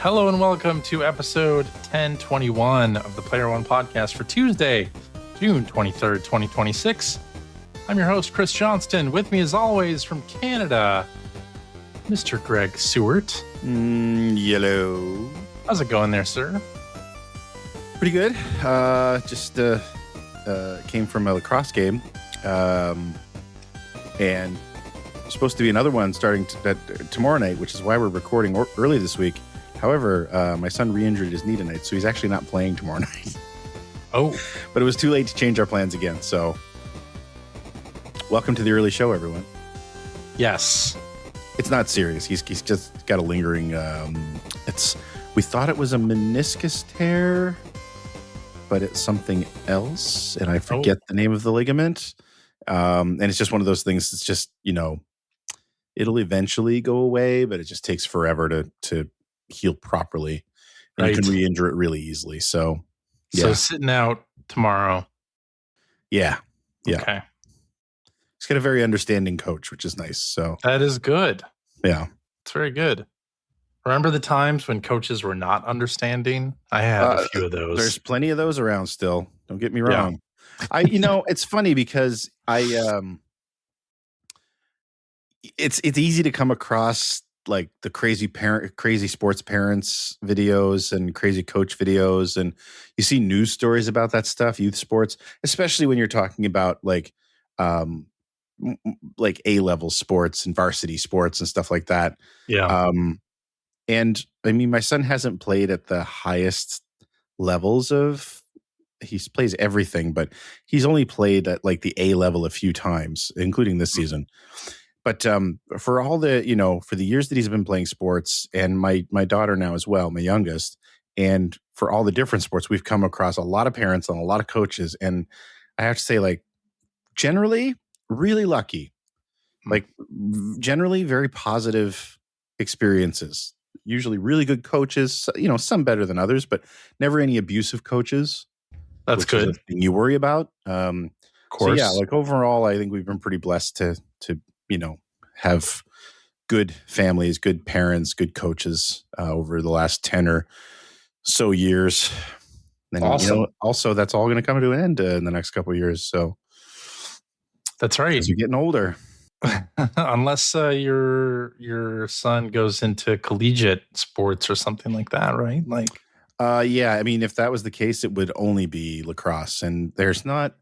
Hello and welcome to episode 1021 of the Player One podcast for Tuesday, June 23rd, 2026. I'm your host, Chris Johnston. With me, as always, from Canada, Mr. Greg Seward. Yellow. How's it going there, sir? Pretty good. Just came from a lacrosse game. And supposed to be another one starting tomorrow night, which is why we're recording early this week. However, my son re-injured his knee tonight, so he's actually not playing tomorrow night. Oh. But it was too late to change our plans again, so welcome to the early show, everyone. Yes. It's not serious. He's just got a lingering... we thought it was a meniscus tear, but it's something else, and I forget the name of the ligament. And it's just one of those things that's just, it'll eventually go away, but it just takes forever to heal properly. And you can re-injure it really easily. So, yeah. So sitting out tomorrow. Yeah. Okay. He's got a very understanding coach, which is nice. So that is good. Yeah. It's very good. Remember the times when coaches were not understanding? I have a few of those. There's plenty of those around still. Don't get me wrong. Yeah. It's funny because it's easy to come across like the crazy sports parents videos and crazy coach videos, and you see news stories about that stuff, youth sports, especially when you're talking about like A-level sports and varsity sports and stuff like that. Yeah. And I mean, my son hasn't played at the highest levels he plays everything, but he's only played at like the A level a few times, including this season. But for all the, for the years that he's been playing sports, and my daughter now as well, my youngest, and for all the different sports, we've come across a lot of parents and a lot of coaches. And I have to say, like, generally, really lucky. Like, generally, very positive experiences. Usually really good coaches, some better than others, but never any abusive coaches. That's good. Is a thing you worry about. Of course. So yeah, like overall, I think we've been pretty blessed to have good families, good parents, good coaches over the last 10 or so years. And, awesome. Also, that's all going to come to an end in the next couple of years. So that's right. As you're getting older. Unless your son goes into collegiate sports or something like that, right? Like, yeah. I mean, if that was the case, it would only be lacrosse, and there's not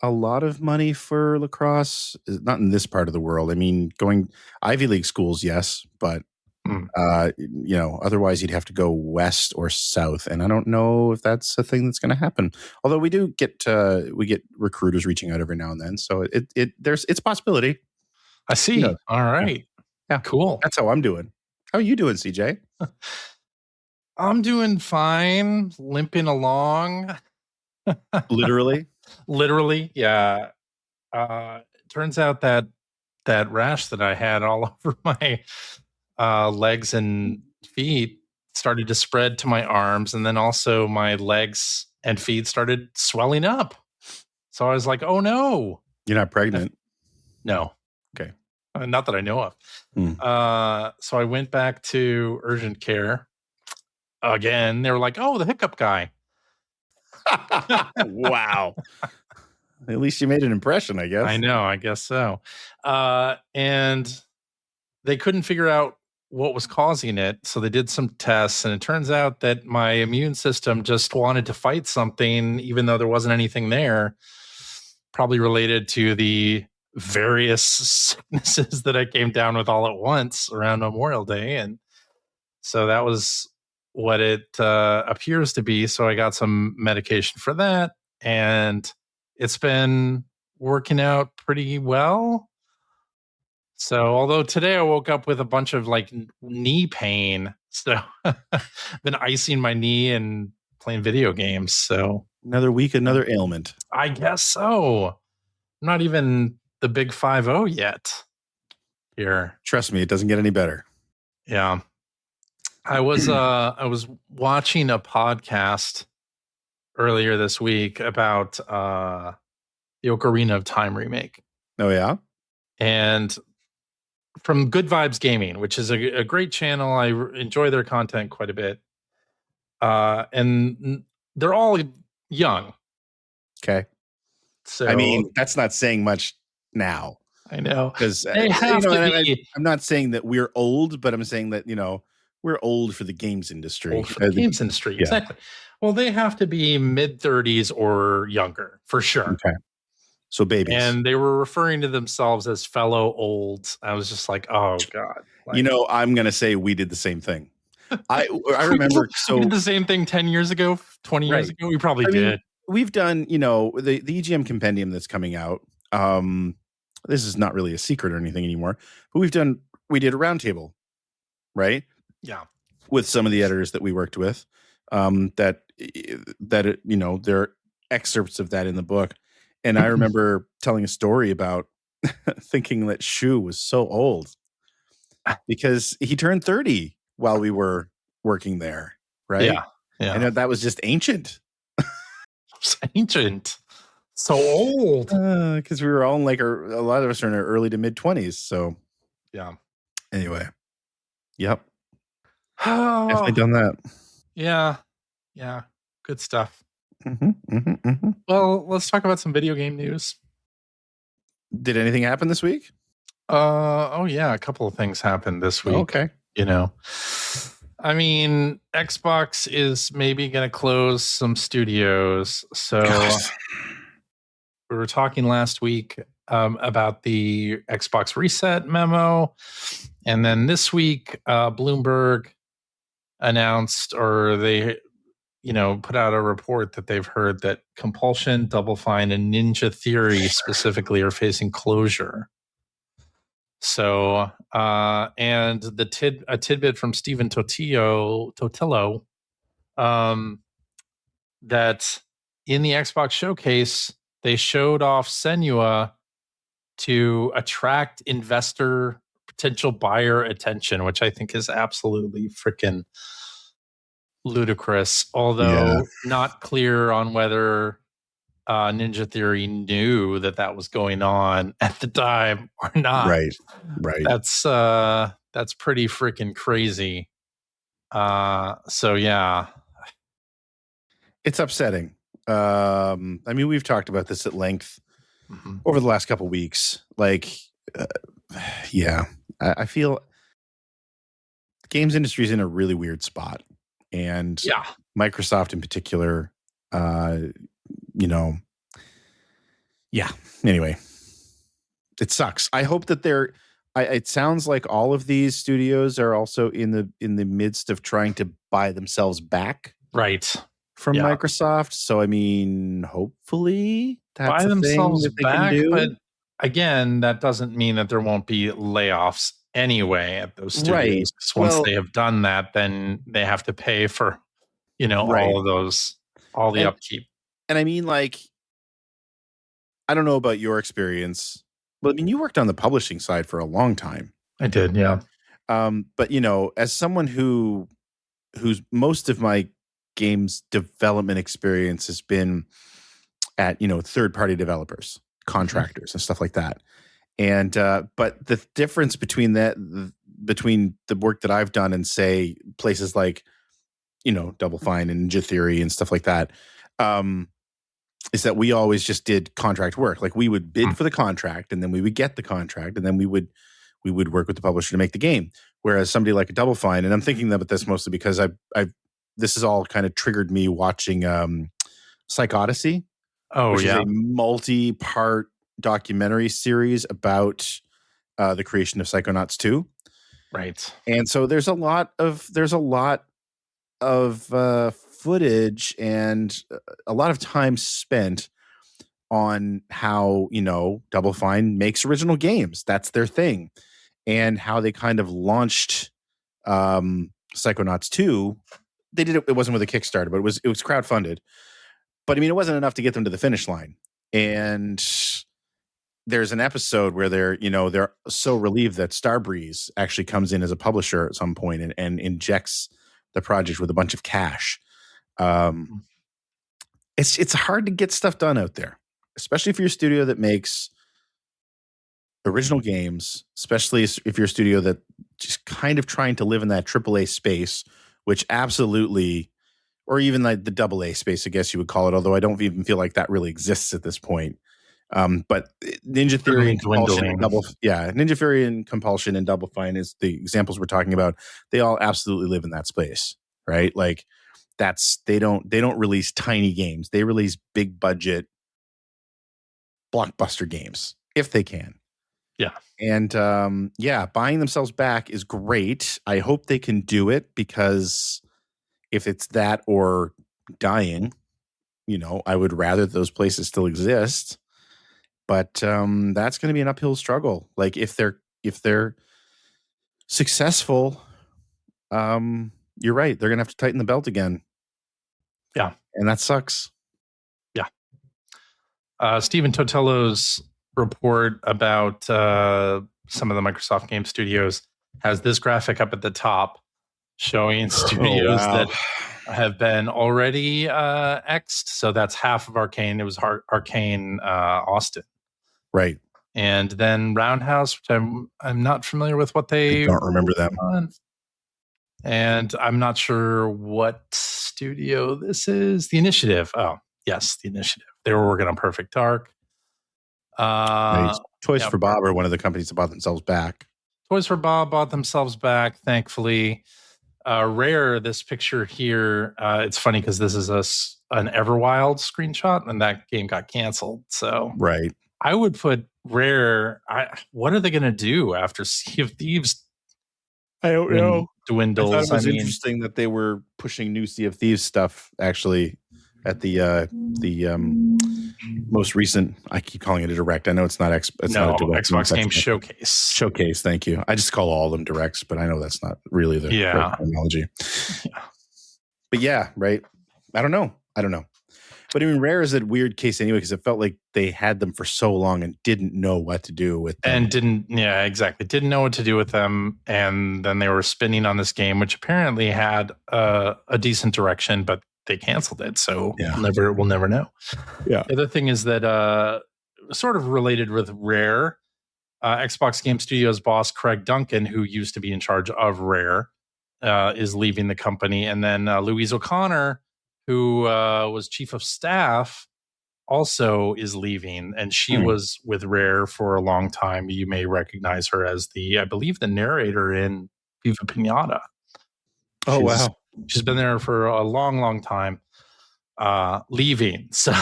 a lot of money for lacrosse, not in this part of the world. I mean, going Ivy League schools, yes, but otherwise you'd have to go west or south, and I don't know if that's a thing that's going to happen. Although we do get recruiters reaching out every now and then, so it's a possibility. I see. All right. Yeah. Cool. That's how I'm doing. How are you doing, CJ? I'm doing fine, limping along. Literally? Literally, yeah. Turns out that rash that I had all over my legs and feet started to spread to my arms, and then also my legs and feet started swelling up. So I was like, oh no. You're not pregnant? No. Okay. Not that I know of. So I went back to urgent care again. They were like, oh, the Hiccup Guy. Wow. At least you made an impression, I guess. I know, I guess so. And they couldn't figure out what was causing it, so they did some tests, and it turns out that my immune system just wanted to fight something, even though there wasn't anything there, probably related to the various sicknesses that I came down with all at once around Memorial Day. And so that was what it appears to be. So I got some medication for that, and it's been working out pretty well. So although today I woke up with a bunch of like knee pain, so I've been icing my knee and playing video games. So another week, another ailment. I guess so. I'm not even the big 5-0 yet here. Trust me, it doesn't get any better. Yeah. I was watching a podcast earlier this week about the Ocarina of Time remake. Oh yeah? And from Good Vibes Gaming, which is a great channel. I enjoy their content quite a bit. And they're all young. Okay. So I mean, that's not saying much now. I know Because, they have to be I'm not saying that we're old, but I'm saying that, we're old for the games industry. old for the games industry. Yeah. Exactly. Well, they have to be mid-30s or younger for sure. Okay. So babies. And they were referring to themselves as fellow olds. I was just like, oh God. Like, I'm going to say we did the same thing. I remember. We did the same thing 10 years ago, 20 years ago. We probably did. We've done, the EGM compendium that's coming out. This is not really a secret or anything anymore, but we did a roundtable, right? Yeah. With some of the editors that we worked with, there are excerpts of that in the book. And I remember telling a story about thinking that Shu was so old because he turned 30 while we were working there, right? Yeah. Yeah. And that was just ancient. It's ancient. So old. Because we were all in a lot of us are in our early to mid 20s. So, yeah. Anyway. Yep. Definitely done that. Yeah. Yeah. Good stuff. Well, let's talk about some video game news. Did anything happen this week? Oh yeah, a couple of things happened this week. Okay. I mean, Xbox is maybe going to close some studios. So we were talking last week about the Xbox reset memo. And then this week, Bloomberg announced, or they, put out a report that they've heard that Compulsion, Double Fine, and Ninja Theory specifically are facing closure. So, and a tidbit from Stephen Totillo, that in the Xbox showcase, they showed off Senua to attract investor potential buyer attention, which I think is absolutely freaking ludicrous. Although not clear on whether Ninja Theory knew that was going on at the time or not. Right. That's pretty freaking crazy. So yeah, it's upsetting. I mean, we've talked about this at length over the last couple of weeks. I feel the games industry is in a really weird spot, and Microsoft in particular. Anyway, it sucks. I hope that it sounds like all of these studios are also in the midst of trying to buy themselves back, right, from Microsoft. So I mean, hopefully that's buy themselves back. But again, that doesn't mean that there won't be layoffs anyway at those studios. Right. Once they have done that, then they have to pay for, all of those, all the upkeep. And I mean, I don't know about your experience, but I mean, you worked on the publishing side for a long time. I did, yeah. But as someone who's most of my games development experience has been at third-party developers, contractors, and stuff like that. And but the difference between between the work that I've done and say places like Double Fine and Ninja Theory and stuff like that, is that we always just did contract work. Like we would bid for the contract, and then we would get the contract, and then we would work with the publisher to make the game. Whereas somebody like a Double Fine, and I'm thinking about this mostly because this has all kind of triggered me watching Psych Odyssey. Oh, which is a multi-part documentary series about the creation of Psychonauts 2. Right. And so there's a lot of footage and a lot of time spent on how, Double Fine makes original games. That's their thing. And how they kind of launched Psychonauts 2. They did it wasn't with a Kickstarter, but it was crowdfunded. But I mean, it wasn't enough to get them to the finish line. And there's an episode where they're so relieved that Starbreeze actually comes in as a publisher at some point and injects the project with a bunch of cash. It's hard to get stuff done out there, especially for your studio that makes original games, especially if you're a studio that just kind of trying to live in that AAA space, which absolutely, or even like the AA space, I guess you would call it, although I don't even feel like that really exists at this point. But Ninja Theory and Compulsion and Ninja Theory and Compulsion and Double Fine is the examples we're talking about. They all absolutely live in that space, right? Like they don't release tiny games. They release big budget blockbuster games if they can. Yeah. And buying themselves back is great. I hope they can do it, because if it's that or dying, I would rather those places still exist. But that's going to be an uphill struggle. Like if they're successful, you're right. They're going to have to tighten the belt again. Yeah. And that sucks. Yeah. Stephen Totello's report about some of the Microsoft game studios has this graphic up at the top showing studios that have been already X'd. So that's half of Arcane. It was Arcane Austin. Right. And then Roundhouse, which I'm not familiar with what they... I don't remember them. And I'm not sure what studio this is. The Initiative. Oh, yes, The Initiative. They were working on Perfect Dark. Right. Toys for Bob are one of the companies that bought themselves back. Toys for Bob bought themselves back, thankfully. Rare, this picture here, it's funny because this is an Everwild screenshot, and that game got canceled. So right. I would put Rare. What are they going to do after Sea of Thieves? I don't know. Dwindles. I thought it was interesting that they were pushing new Sea of Thieves stuff actually at the most recent. I keep calling it a direct. I know it's not not a direct. Xbox Game Showcase. Showcase. Thank you. I just call all of them directs, but I know that's not really the correct terminology. Yeah. But yeah, right. I don't know. But I mean, Rare is a weird case anyway, because it felt like they had them for so long and didn't know what to do with them. Didn't know what to do with them. And then they were spinning on this game, which apparently had a decent direction, but they canceled it. So we'll never know. Yeah. The other thing is that sort of related with Rare, Xbox Game Studios boss Craig Duncan, who used to be in charge of Rare, is leaving the company. And then Louise O'Connor, who was chief of staff, also is leaving, and she was with Rare for a long time. You may recognize her as I believe the narrator in Viva Pinata. Oh, wow. She's been there for a long, long time, leaving. So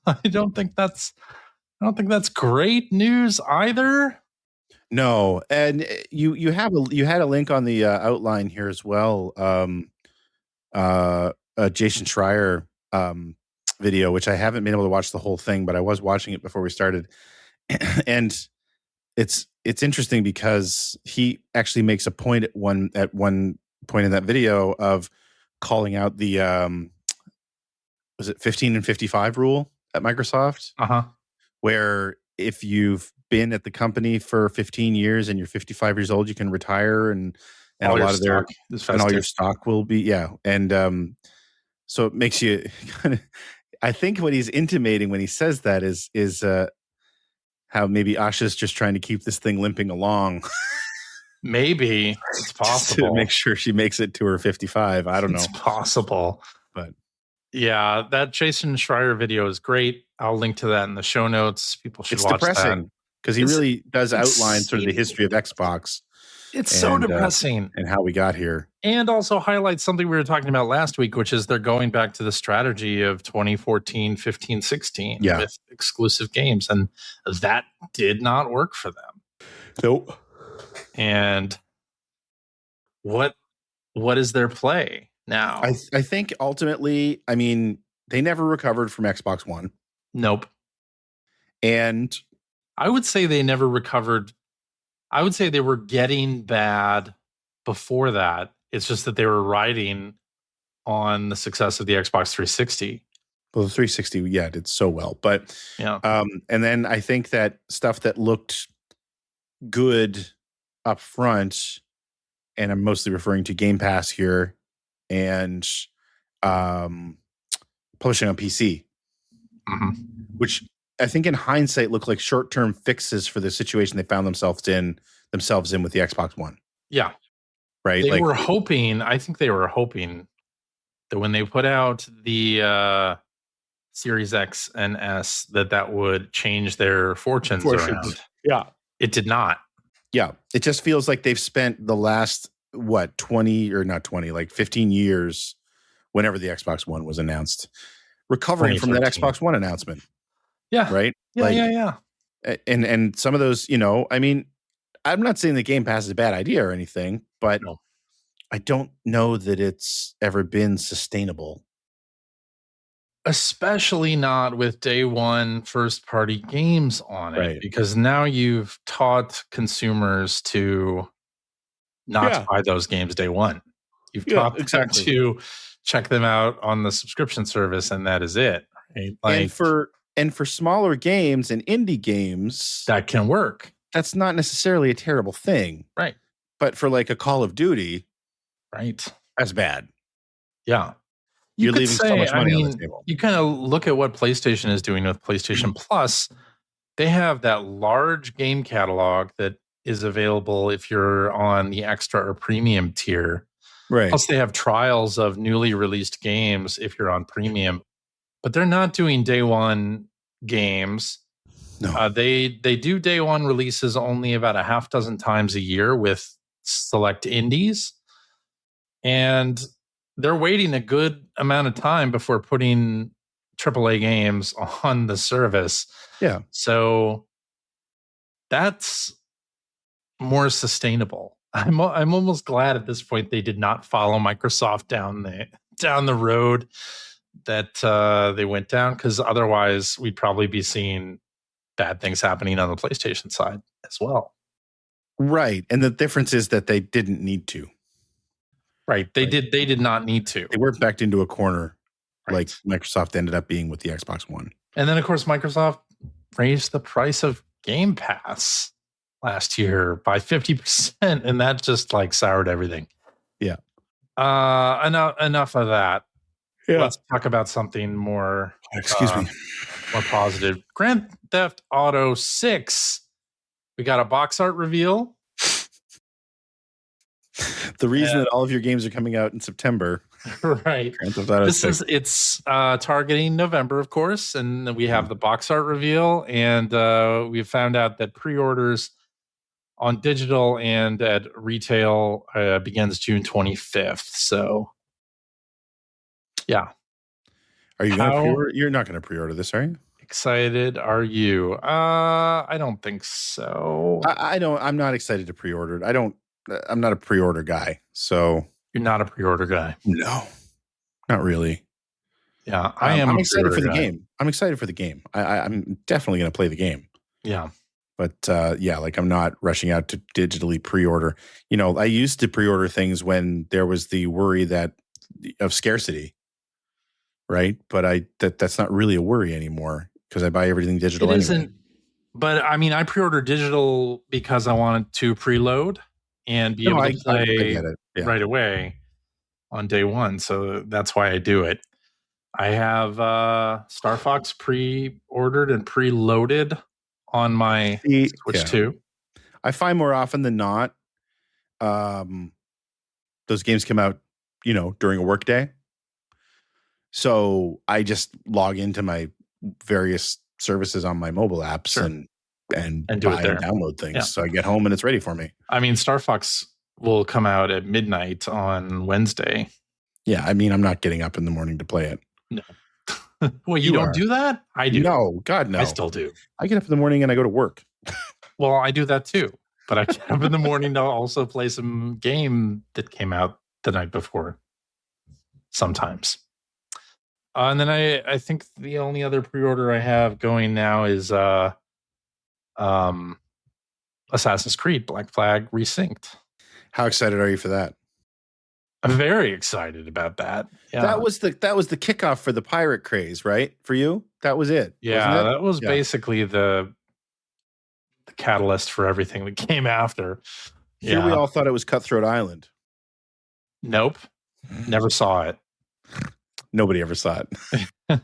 I don't think that's great news either. No, and you had a link on the outline here as well. Jason Schreier video, which I haven't been able to watch the whole thing, but I was watching it before we started. And it's interesting because he actually makes a point at one point in that video of calling out the was it 15 and 55 rule at Microsoft? Where if you've been at the company for 15 years and you're 55 years old, you can retire, and a lot of all your stock will be and so it makes you kind of, I think what he's intimating when he says that is how maybe Asha's just trying to keep this thing limping along. Maybe it's possible to make sure she makes it to her 55. I don't know. It's possible. But yeah, that Jason Schreier video is great. I'll link to that in the show notes. People should watch that. It's depressing because he really does outline sort of the history of Xbox. It's so depressing. And how we got here. And also highlights something we were talking about last week, which is they're going back to the strategy of 2014, 15, 16 with exclusive games. And that did not work for them. Nope. And what is their play now? I think ultimately, I mean, they never recovered from Xbox One. Nope. And I would say they never recovered. I would say they were getting bad before that. It's just that they were riding on the success of the Xbox 360. Well, the 360, did so well. But and then I think that stuff that looked good up front, and I'm mostly referring to Game Pass here, and publishing on PC, which I think in hindsight look like short-term fixes for the situation they found themselves in with the Xbox One. Yeah. Right. They were hoping, I think they were hoping that when they put out the Series X and S, that would change their fortunes around. Yeah. It did not. Yeah. It just feels like they've spent the last, 20 or not 20, like 15 years, whenever the Xbox One was announced, recovering from that Xbox One announcement. Yeah. Right? Yeah. And some of those, I mean, I'm not saying the Game Pass is a bad idea or anything, but no. I don't know that it's ever been sustainable. Especially not with day one first-party games on it, because now you've taught consumers to not buy those games day one. You've taught them to check them out on the subscription service, and that is it. Right? Like, and for smaller games and indie games, that can work. That's not necessarily a terrible thing, right? But for like a Call of Duty, right, that's bad. Yeah. You're leaving so much money on the table. You kind of look at what PlayStation is doing with PlayStation Plus. They have that large game catalog that is available if you're on the extra or premium tier. Right. Plus, they have trials of newly released games if you're on premium, but they're not doing day one games. No. They do day one releases only about a half dozen times a year with select indies. And they're waiting a good amount of time before putting AAA games on the service. Yeah. So that's more sustainable. I'm almost glad at this point they did not follow Microsoft down the road that they went down, because otherwise we'd probably be seeing bad things happening on the PlayStation side as well. Right. And the difference is that they didn't need to. Right. They did not need to. They weren't backed into a corner like Microsoft ended up being with the Xbox One. And then, of course, Microsoft raised the price of Game Pass last year by 50%, and that just like soured everything. Yeah. Enough of that. Yeah. Let's talk about something more more positive. Grand Theft Auto 6. We got a box art reveal. The reason that all of your games are coming out in September. Right. Grand Theft Auto 6. It's targeting November, of course, and we have the box art reveal, and we found out that pre-orders on digital and at retail begins June 25th. So, yeah. Are you going to pre-order? You're not going to pre-order this, are you? Excited are you? I don't think so. I don't. I'm not excited to pre-order. I'm not a pre-order guy. So you're not a pre-order guy? No, not really. Yeah, I am. I'm excited for the game. I'm excited for the game. I'm definitely going to play the game. Yeah. But like I'm not rushing out to digitally pre-order. I used to pre-order things when there was the worry of scarcity, right? But that's not really a worry anymore because I buy everything digital. It isn't. But I mean, I pre-order digital because I wanted to preload and be able to play right away on day one. So that's why I do it. I have Star Fox pre-ordered and preloaded on my Switch 2. I find more often than not, those games come out, during a work day. So I just log into my various services on my mobile apps and do buy and download things. Yeah. So I get home and it's ready for me. I mean, Star Fox will come out at midnight on Wednesday. Yeah, I mean, I'm not getting up in the morning to play it. No. Well, you don't do that? I do. No, God, no. I still do. I get up in the morning and I go to work. Well, I do that too. But I get up in the morning to also play some game that came out the night before. Sometimes. And then I think the only other pre-order I have going now is Assassin's Creed Black Flag Resynced. How excited are you for that? I'm very excited about that. Yeah. That was the kickoff for the pirate craze, right? For you? That was it. Yeah, that was basically the catalyst for everything that came after. Here we all thought it was Cutthroat Island. Nope. Never saw it. Nobody ever saw it.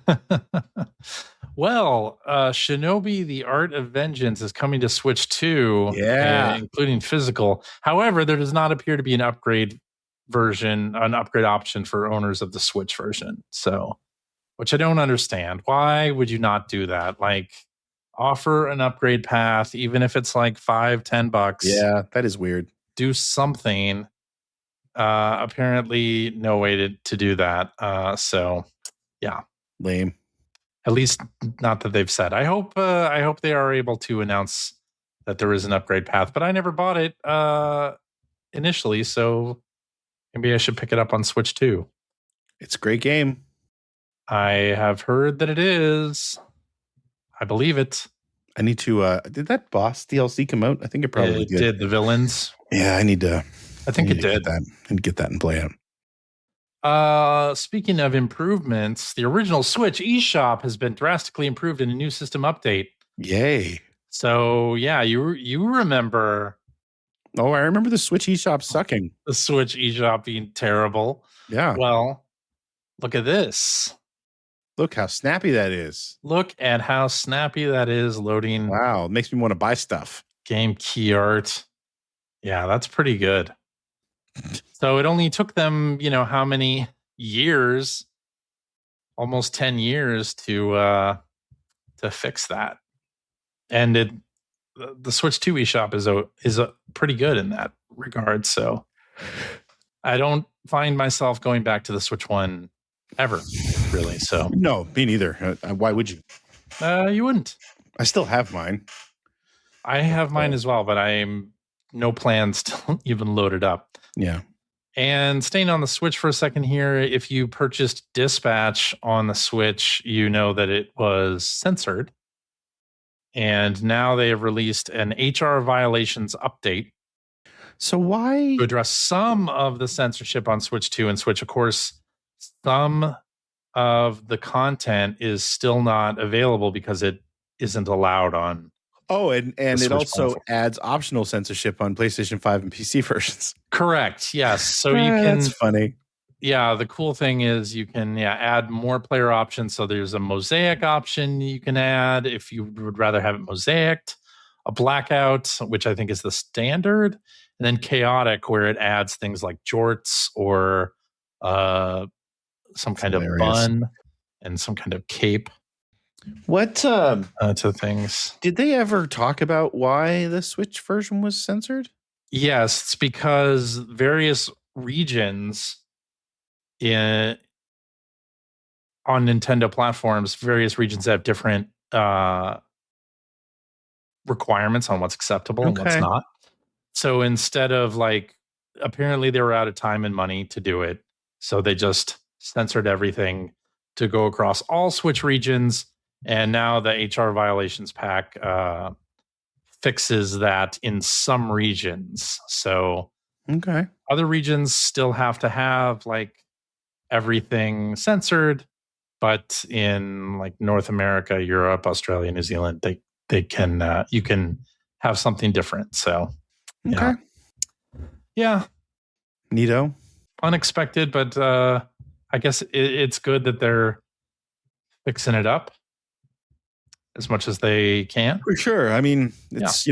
Well, Shinobi: The Art of Vengeance is coming to Switch 2, Yeah. including physical. However, there does not appear to be an upgrade option for owners of the Switch version. So, which I don't understand. Why would you not do that? Like, offer an upgrade path, even if it's like $5-10. Yeah, that is weird. Do something. Apparently, no way to do that. So, yeah. Lame. At least not that they've said. I hope they are able to announce that there is an upgrade path, but I never bought it initially, so maybe I should pick it up on Switch too. It's a great game. I have heard that it is. I believe it. I need to did that boss DLC come out? I think it probably did. The villains. Yeah, I need to I think it did. Get that and play it. Speaking of improvements, the original Switch eShop has been drastically improved in a new system update. Yay. So, yeah, you remember. Oh, I remember the Switch eShop sucking. The Switch eShop being terrible. Yeah. Well, look at this. Look how snappy that is. Look at how snappy that is loading. Wow, it makes me want to buy stuff. Game key art. Yeah, that's pretty good. So it only took them, how many years? Almost 10 years to fix that. And the Switch 2 eShop is pretty good in that regard. So I don't find myself going back to the Switch 1 ever, really. So no, me neither. Why would you? You wouldn't. I still have mine. I have mine as well, but I'm no plans to even load it up. Yeah. And staying on the Switch for a second here, if you purchased Dispatch on the Switch, you know that it was censored. And now they have released an HR violations update. So why? To address some of the censorship on Switch 2 and Switch. Of course, some of the content is still not available because it isn't allowed on. Oh, and it also adds optional censorship on PlayStation 5 and PC versions. Correct. Yes. So you can. That's funny. Yeah. The cool thing is you can add more player options. So there's a mosaic option you can add if you would rather have it mosaiced, a blackout, which I think is the standard, and then chaotic, where it adds things like jorts or some kind of bun and some kind of cape. What to things. Did they ever talk about why the Switch version was censored? Yes, it's because various regions on Nintendo platforms, various regions have different requirements on what's acceptable and what's not. So instead of apparently they were out of time and money to do it, so they just censored everything to go across all Switch regions. And now the HR violations pack fixes that in some regions. So other regions still have to have everything censored, but in North America, Europe, Australia, New Zealand, they can you can have something different. So yeah, neato, unexpected, but I guess it's good that they're fixing it up as much as they can. For sure. I mean, it's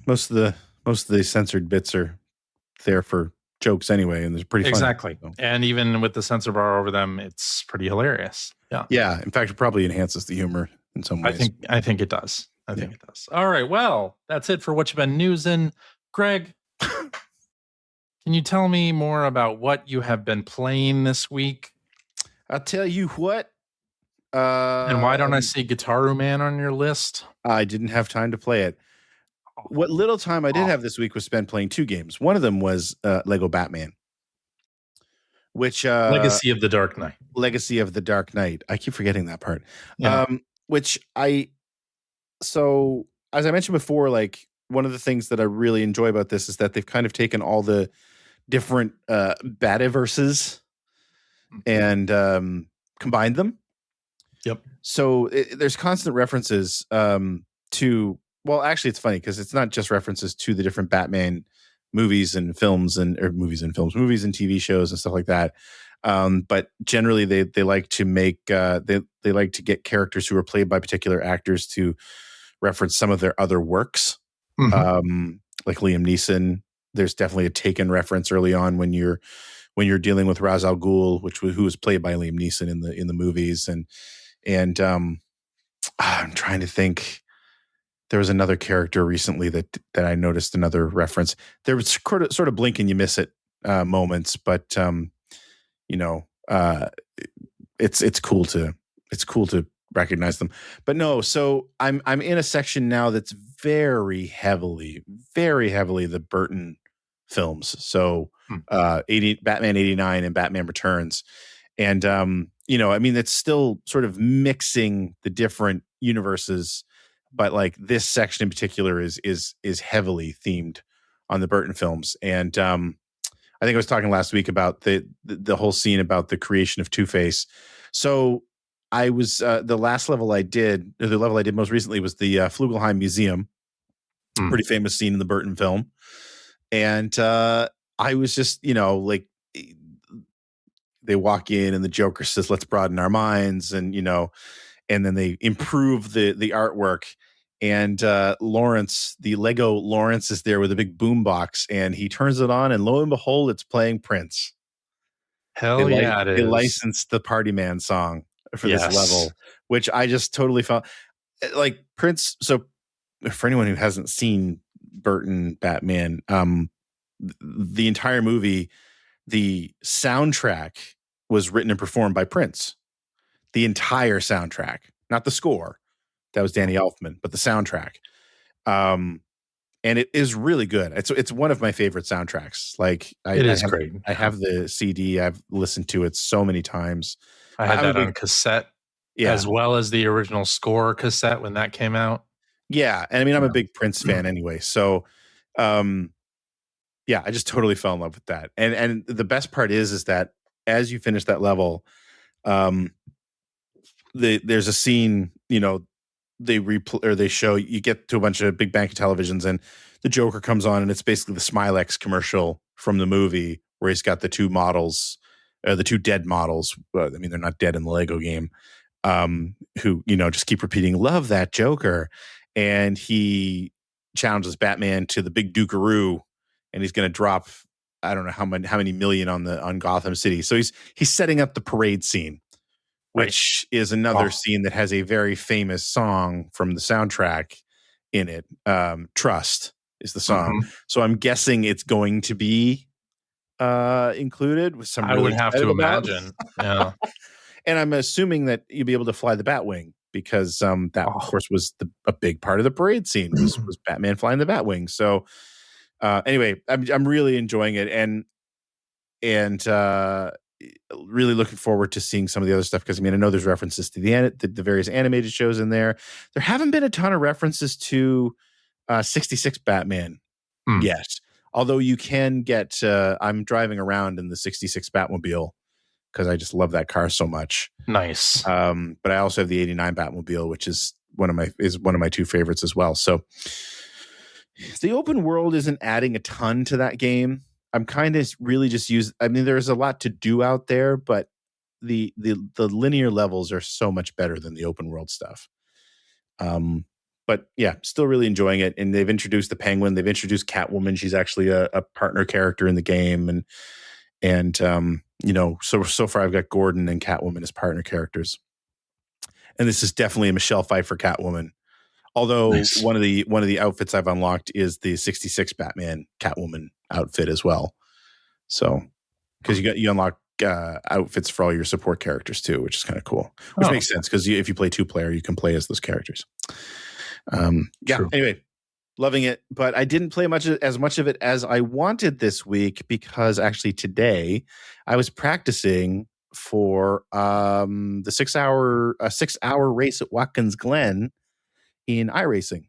most of the censored bits are there for jokes anyway, and they're pretty funny. Exactly. So. And even with the censor bar over them, it's pretty hilarious. Yeah. Yeah. In fact, it probably enhances the humor in some ways. I think it does. I think it does. All right. Well, that's it for what you've been newsing. Greg, can you tell me more about what you have been playing this week? I'll tell you what. And why don't I see Gitaroo Man on your list? I didn't have time to play it. What little time I did have this week was spent playing two games. One of them was Lego Batman, which Legacy of the Dark Knight. Legacy of the Dark Knight. I keep forgetting that part. Yeah. So as I mentioned before, one of the things that I really enjoy about this is that they've kind of taken all the different Bativerses and combined them. Yep. So there's constant references to. Well, actually, it's funny because it's not just references to the different Batman movies and TV shows and stuff like that. But generally, they like to make they like to get characters who are played by particular actors to reference some of their other works. Like Liam Neeson, there's definitely a Taken reference early on when you're dealing with Ra's al Ghul, who was played by Liam Neeson in the movies, and I'm trying to think. There was another character recently that I noticed another reference. There was sort of blink and you miss it moments, but it's cool to recognize them. But no, so I'm in a section now that's very heavily the Burton films. So Batman 89 and Batman Returns. And it's still sort of mixing the different universes, but like this section in particular is heavily themed on the Burton films. And I think I was talking last week about the whole scene about the creation of Two-Face. So I was the level I did most recently was the Flugelheim Museum, pretty famous scene in the Burton film. And I was just, they walk in and the Joker says, "Let's broaden our minds," and then they improve the artwork. And Lawrence, the Lego Lawrence, is there with a big boombox, and he turns it on, and lo and behold, it's playing Prince. Hell yeah, it is. They licensed the Party Man song for this level, which I just totally felt like Prince. So for anyone who hasn't seen Burton Batman, the entire movie, the soundtrack was written and performed by Prince. The entire soundtrack, not the score. That was Danny Elfman, but the soundtrack. And it is really good. It's one of my favorite soundtracks. Like it is great. I have the CD. I've listened to it so many times. I had that on cassette, as well as the original score cassette when that came out. Yeah, and I mean I'm a big Prince fan anyway, so I just totally fell in love with that. And the best part is that as you finish that level, there's a scene, they show, you get to a bunch of big bank of televisions and the Joker comes on, and it's basically the Smilex commercial from the movie where he's got the two models, the two dead models. I mean, they're not dead in the Lego game, who, just keep repeating, "Love that Joker." And he challenges Batman to the big Dukaroo, and he's going to drop, I don't know how many million on Gotham City. So he's setting up the parade scene, which is another scene that has a very famous song from the soundtrack in it. "Trust" is the song. So I'm guessing it's going to be included with some. I would have to imagine. Yeah. And I'm assuming that you'll be able to fly the Batwing, because that of course was a big part of the parade scene was Batman flying the Batwing. So anyway, I'm really enjoying it, and really looking forward to seeing some of the other stuff, because I mean I know there's references to the various animated shows in there. There haven't been a ton of references to 66 Batman yet, although you can get. I'm driving around in the 66 Batmobile because I just love that car so much. Nice. But I also have the 89 Batmobile, which is one of my two favorites as well. So the open world isn't adding a ton to that game. I'm kind of really just there's a lot to do out there, but the linear levels are so much better than the open world stuff. But yeah, still really enjoying it. And they've introduced the Penguin. They've introduced Catwoman. She's actually a partner character in the game. And so far I've got Gordon and Catwoman as partner characters. And this is definitely a Michelle Pfeiffer Catwoman. Although one of the outfits I've unlocked is the 66 Batman Catwoman outfit as well. So, because you unlock outfits for all your support characters too, which is kind of cool. Which makes sense, because if you play 2-player, you can play as those characters. True. Anyway, loving it, but I didn't play as much of it as I wanted this week, because actually today I was practicing for the 6-hour race at Watkins Glen in iRacing.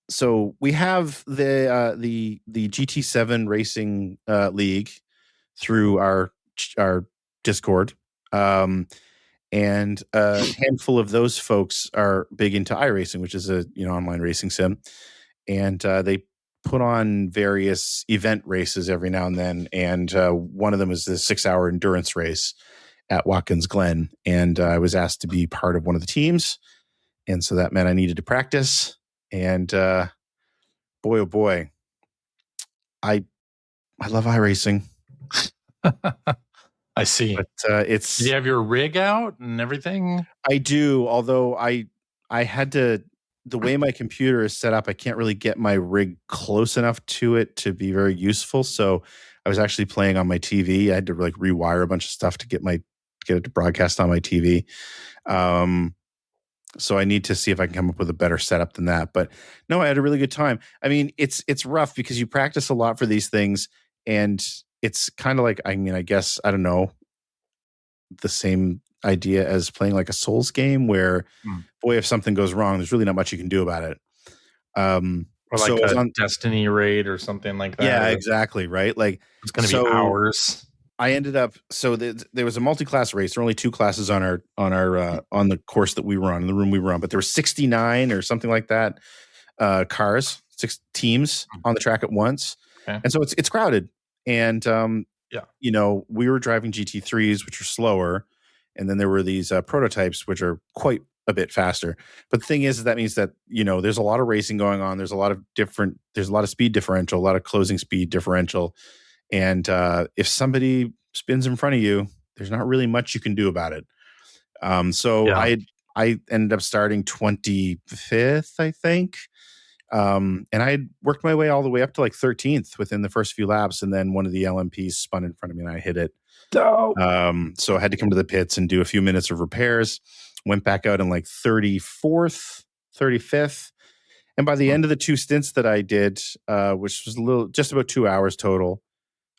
So we have the GT7 Racing League through our Discord, and a handful of those folks are big into iRacing, which is a online racing sim, and they put on various event races every now and then, and one of them is the 6-hour endurance race at Watkins Glen, and I was asked to be part of one of the teams, and so that meant I needed to practice. And boy, oh boy, I love iRacing. I see. But it's. Do you have your rig out and everything? I do, although I had to. The way my computer is set up, I can't really get my rig close enough to it to be very useful. So I was actually playing on my TV. I had to like rewire a bunch of stuff to get it to broadcast on my TV. So I need to see if I can come up with a better setup than that. But no, I had a really good time. I mean, it's rough because you practice a lot for these things, and it's kind of like, I mean, I guess, I don't know, the same idea as playing like a Souls game where, boy, if something goes wrong, there's really not much you can do about it. Or like a Destiny raid or something like that. Yeah, exactly. Right. Like it's going to be hours. I ended up, so there was a multi-class race. There were only 2 classes on on the course that we were on, in the room we were on, but there were 69 or something like that cars, 6 teams on the track at once. Okay. And so it's crowded. And, you know, we were driving GT3s, which are slower. And then there were these prototypes, which are quite a bit faster. But the thing is that means that, you know, there's a lot of racing going on. There's a lot of speed differential, a lot of closing speed differential. And if somebody spins in front of you, there's not really much you can do about it. I ended up starting 25th, I think. And I had worked my way all the way up to like 13th within the first few laps. And then one of the LMPs spun in front of me and I hit it. So I had to come to the pits and do a few minutes of repairs, went back out in like 34th, 35th. And by the end of the 2 stints that I did, which was just about 2 hours total,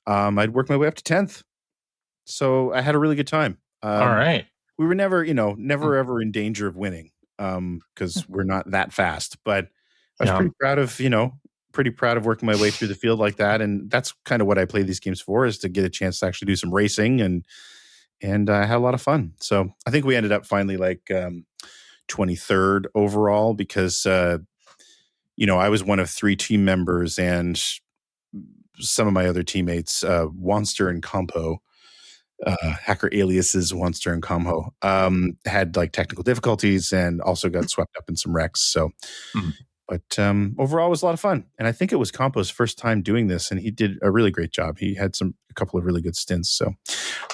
I'd worked my way up to 10th. So I had a really good time. All right. We were never ever in danger of winning because we're not that fast. But I was pretty proud of working my way through the field like that. And that's kind of what I play these games for, is to get a chance to actually do some racing. And I had a lot of fun. So I think we ended up finally like 23rd overall because, I was one of 3 team members, and some of my other teammates, Wanster and Compo, hacker aliases Wanster and Compo, had like technical difficulties and also got swept up in some wrecks. So, but overall it was a lot of fun. And I think it was Compo's first time doing this, and he did a really great job. He had a couple of really good stints. So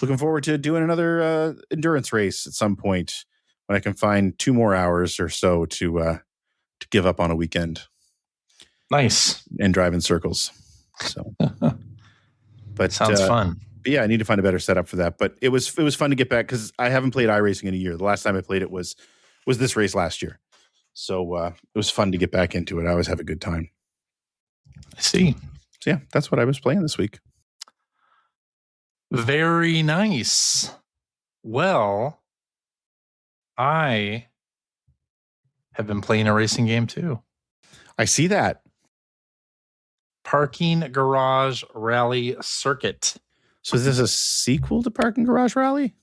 looking forward to doing another endurance race at some point when I can find 2 more hours or so to give up on a weekend. Nice. And drive in circles. So, but sounds fun. But yeah, I need to find a better setup for that. But it was fun to get back because I haven't played iRacing in a year. The last time I played it was this race last year. So it was fun to get back into it. I always have a good time. I see. So yeah, that's what I was playing this week. Very nice. Well, I have been playing a racing game too. I see that. Parking Garage Rally Circuit. So is this a sequel to Parking Garage Rally?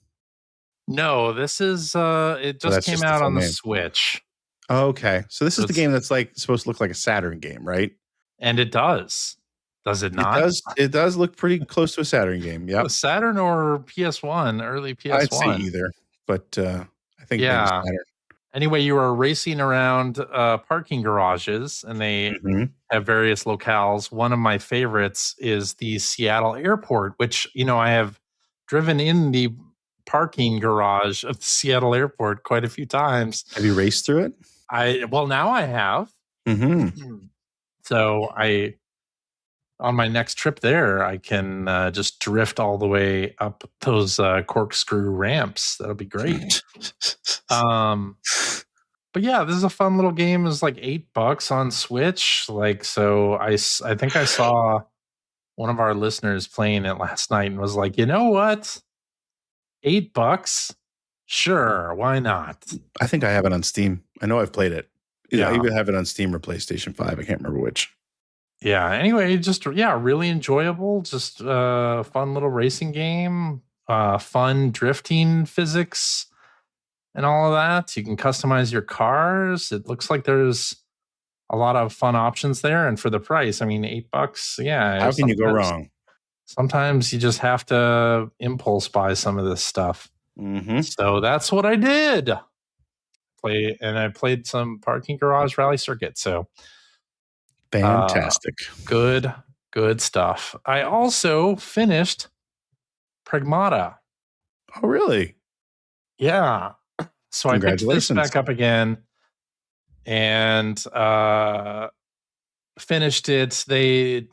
No, this is it just came out on the Switch. Oh, okay. So this is the game that's like supposed to look like a Saturn game, right? And it does. Does it not? It does look pretty close to a Saturn game. Yeah. Saturn or PS1, early PS1. I'd say either, but I think maybe Saturn. Anyway, you are racing around parking garages, and they have various locales. One of my favorites is the Seattle airport, which, I have driven in the parking garage of the Seattle airport quite a few times. Have you raced through it? Now I have. So on my next trip there, I can just drift all the way up those corkscrew ramps. That'll be great. But yeah, this is a fun little game. It's like $8 on Switch. So I think I saw one of our listeners playing it last night and was like, you know what? $8? Sure, why not? I think I have it on Steam. I know I've played it. Yeah, I even have it on Steam or PlayStation 5. I can't remember which. Yeah, anyway, just, really enjoyable. Just a fun little racing game. Fun drifting physics and all of that. You can customize your cars. It looks like there's a lot of fun options there, and for the price, I mean, $8. Yeah, How can you go wrong? Sometimes you just have to impulse buy some of this stuff. Mm-hmm. So that's what I did. I played some Parking Garage Rally Circuit. So fantastic. Good stuff. I also finished Pragmata. Oh, really? Yeah. So I picked this back up again and finished it. They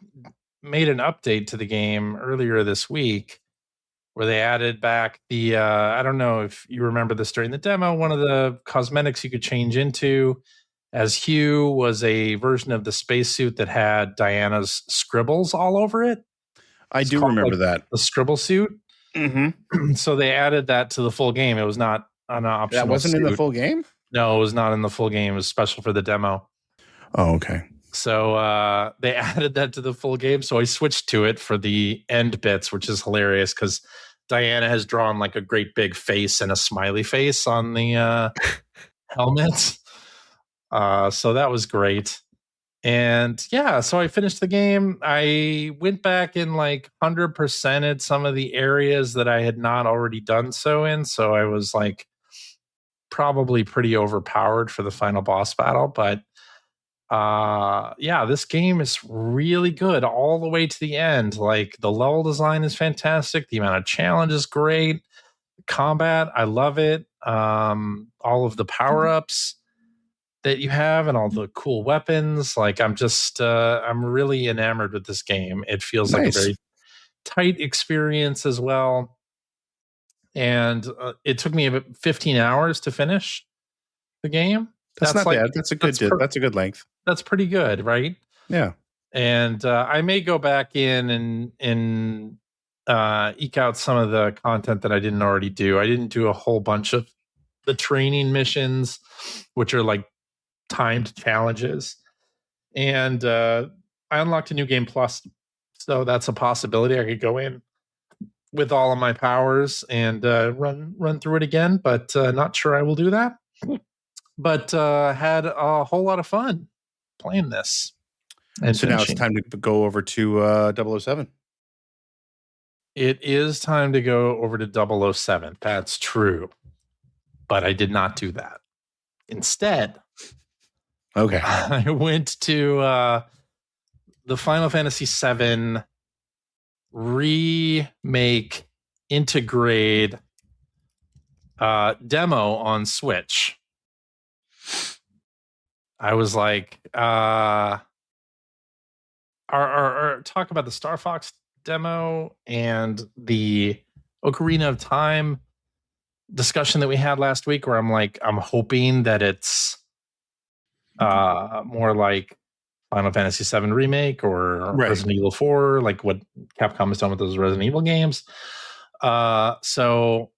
made an update to the game earlier this week where they added back the I don't know if you remember this during the demo, one of the cosmetics you could change into as Hugh was a version of the spacesuit that had Diana's scribbles all over it. I do remember that. The scribble suit. Mm-hmm. So they added that to the full game. It was not an optional. That wasn't in the full game? No, it was not in the full game. It was special for the demo. Oh, okay. So they added that to the full game. So I switched to it for the end bits, which is hilarious because Diana has drawn like a great big face and a smiley face on the helmet. So that was great. And yeah, so I finished the game. I went back and like 100%ed some of the areas that I had not already done so in. So I was like probably pretty overpowered for the final boss battle. But yeah, this game is really good all the way to the end. Like the level design is fantastic. The amount of challenge is great. Combat, I love it. All of the power-ups that you have and all the cool weapons. Like I'm really enamored with this game. It feels like a very tight experience as well. And it took me about 15 hours to finish the game. That's not bad. That's a good length. That's pretty good, right? Yeah. And I may go back in and eke out some of the content that I didn't already do. I didn't do a whole bunch of the training missions, which are like timed challenges. And I unlocked a new game plus. So that's a possibility. I could go in with all of my powers and run through it again, but not sure I will do that. But had a whole lot of fun playing this. And so now it's time to go over to 007. It is time to go over to 007. That's true. But I did not do that. Instead, okay, I went to the Final Fantasy VII Remake Intergrade demo on Switch. I was like, talk about the Star Fox demo and the Ocarina of Time discussion that we had last week, where I'm like, I'm hoping that it's more like Final Fantasy VII Remake or Resident Evil 4, like what Capcom has done with those Resident Evil games. So